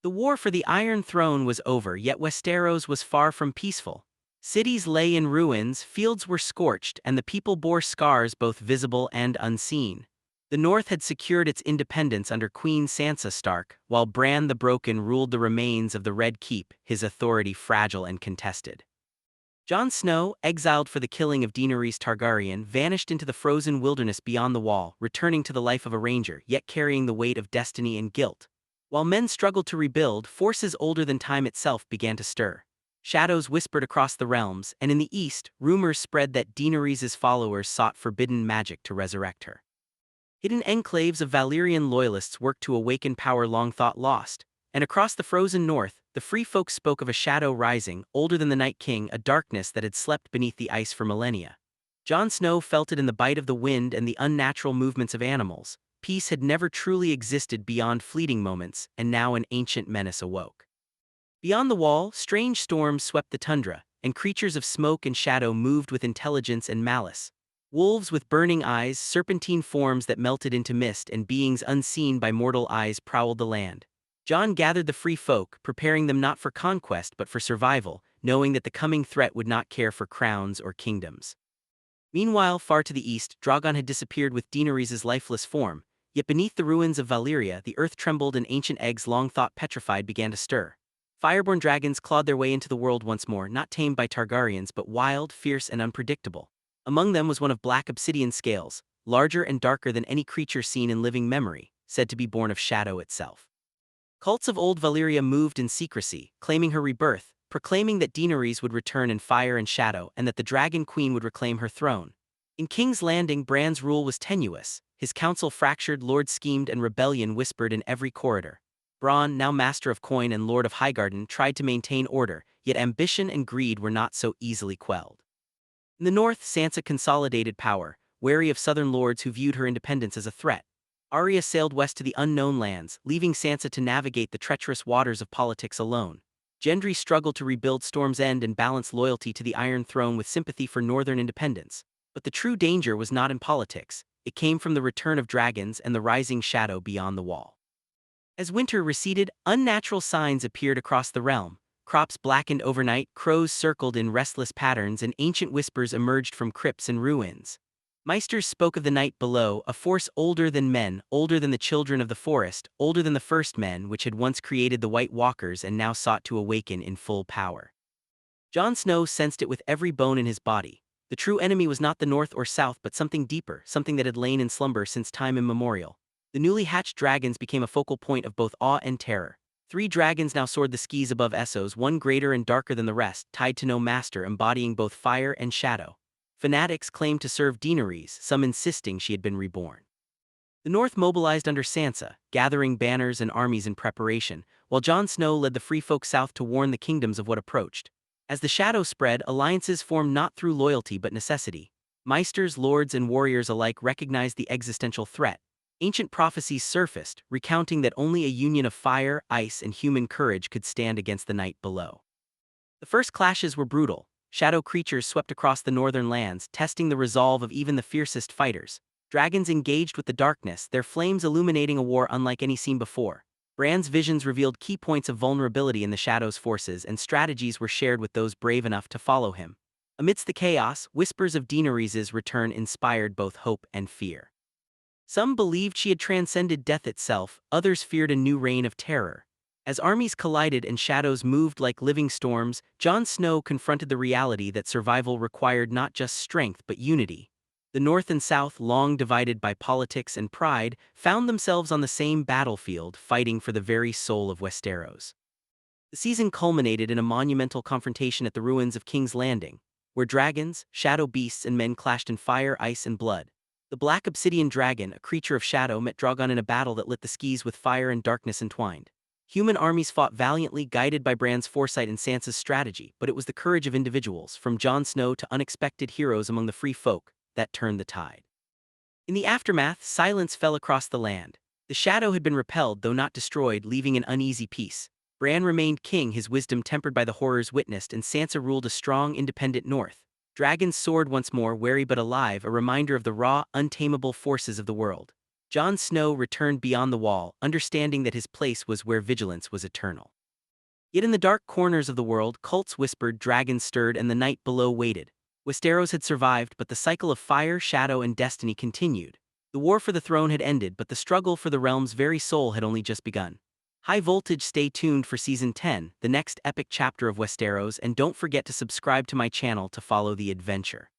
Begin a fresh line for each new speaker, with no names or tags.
The war for the Iron Throne was over, yet Westeros was far from peaceful. Cities lay in ruins, fields were scorched, and the people bore scars both visible and unseen. The North had secured its independence under Queen Sansa Stark, while Bran the Broken ruled the remains of the Red Keep, his authority fragile and contested. Jon Snow, exiled for the killing of Daenerys Targaryen, vanished into the frozen wilderness beyond the Wall, returning to the life of a ranger, yet carrying the weight of destiny and guilt. While men struggled to rebuild, forces older than time itself began to stir. Shadows whispered across the realms, and in the east, rumors spread that Daenerys' followers sought forbidden magic to resurrect her. Hidden enclaves of Valyrian loyalists worked to awaken power long thought lost, and across the frozen north, the free folk spoke of a shadow rising, older than the Night King, a darkness that had slept beneath the ice for millennia. Jon Snow felt it in the bite of the wind and the unnatural movements of animals. Peace had never truly existed beyond fleeting moments, and now an ancient menace awoke. Beyond the Wall, strange storms swept the tundra, and creatures of smoke and shadow moved with intelligence and malice. Wolves with burning eyes, serpentine forms that melted into mist, and beings unseen by mortal eyes prowled the land. Jon gathered the free folk, preparing them not for conquest but for survival, knowing that the coming threat would not care for crowns or kingdoms. Meanwhile, far to the east, Drogon had disappeared with Daenerys' lifeless form, yet beneath the ruins of Valyria, the earth trembled and ancient eggs long thought petrified began to stir. Fireborn dragons clawed their way into the world once more, not tamed by Targaryens but wild, fierce, and unpredictable. Among them was one of black obsidian scales, larger and darker than any creature seen in living memory, said to be born of shadow itself. Cults of old Valyria moved in secrecy, claiming her rebirth, proclaiming that Daenerys would return in fire and shadow and that the Dragon Queen would reclaim her throne. In King's Landing, Bran's rule was tenuous, his council fractured, lords schemed, and rebellion whispered in every corridor. Bronn, now master of coin and lord of Highgarden, tried to maintain order, yet ambition and greed were not so easily quelled. In the north, Sansa consolidated power, wary of southern lords who viewed her independence as a threat. Arya sailed west to the unknown lands, leaving Sansa to navigate the treacherous waters of politics alone. Gendry struggled to rebuild Storm's End and balance loyalty to the Iron Throne with sympathy for northern independence. But the true danger was not in politics, it came from the return of dragons and the rising shadow beyond the Wall. As winter receded, unnatural signs appeared across the realm. Crops blackened overnight, crows circled in restless patterns, and ancient whispers emerged from crypts and ruins. Maesters spoke of the night below, a force older than men, older than the children of the forest, older than the first men which had once created the White Walkers and now sought to awaken in full power. Jon Snow sensed it with every bone in his body. The true enemy was not the north or south but something deeper, something that had lain in slumber since time immemorial. The newly hatched dragons became a focal point of both awe and terror. 3 dragons now soared the skies above Essos, one greater and darker than the rest, tied to no master, embodying both fire and shadow. Fanatics claimed to serve Daenerys, some insisting she had been reborn. The North mobilized under Sansa, gathering banners and armies in preparation, while Jon Snow led the free folk south to warn the kingdoms of what approached. As the shadow spread, alliances formed not through loyalty but necessity. Maesters, lords, and warriors alike recognized the existential threat. Ancient prophecies surfaced, recounting that only a union of fire, ice, and human courage could stand against the night below. The first clashes were brutal. Shadow creatures swept across the northern lands, testing the resolve of even the fiercest fighters. Dragons engaged with the darkness, their flames illuminating a war unlike any seen before. Bran's visions revealed key points of vulnerability in the Shadow's forces, and strategies were shared with those brave enough to follow him. Amidst the chaos, whispers of Daenerys' return inspired both hope and fear. Some believed she had transcended death itself, others feared a new reign of terror. As armies collided and shadows moved like living storms, Jon Snow confronted the reality that survival required not just strength but unity. The North and South, long divided by politics and pride, found themselves on the same battlefield, fighting for the very soul of Westeros. The season culminated in a monumental confrontation at the ruins of King's Landing, where dragons, shadow beasts, and men clashed in fire, ice, and blood. The black obsidian dragon, a creature of shadow, met Drogon in a battle that lit the skies with fire and darkness entwined. Human armies fought valiantly, guided by Bran's foresight and Sansa's strategy, but it was the courage of individuals, from Jon Snow to unexpected heroes among the free folk, that turned the tide. In the aftermath, silence fell across the land. The shadow had been repelled, though not destroyed, leaving an uneasy peace. Bran remained king, his wisdom tempered by the horrors witnessed, and Sansa ruled a strong, independent north. Dragons soared once more, wary but alive, a reminder of the raw, untamable forces of the world. Jon Snow returned beyond the wall, understanding that his place was where vigilance was eternal. Yet in the dark corners of the world, cults whispered, dragons stirred, and the night below waited. Westeros had survived, but the cycle of fire, shadow, and destiny continued. The war for the throne had ended, but the struggle for the realm's very soul had only just begun. High Voltage, stay tuned for Season 10, the next epic chapter of Westeros, and don't forget to subscribe to my channel to follow the adventure.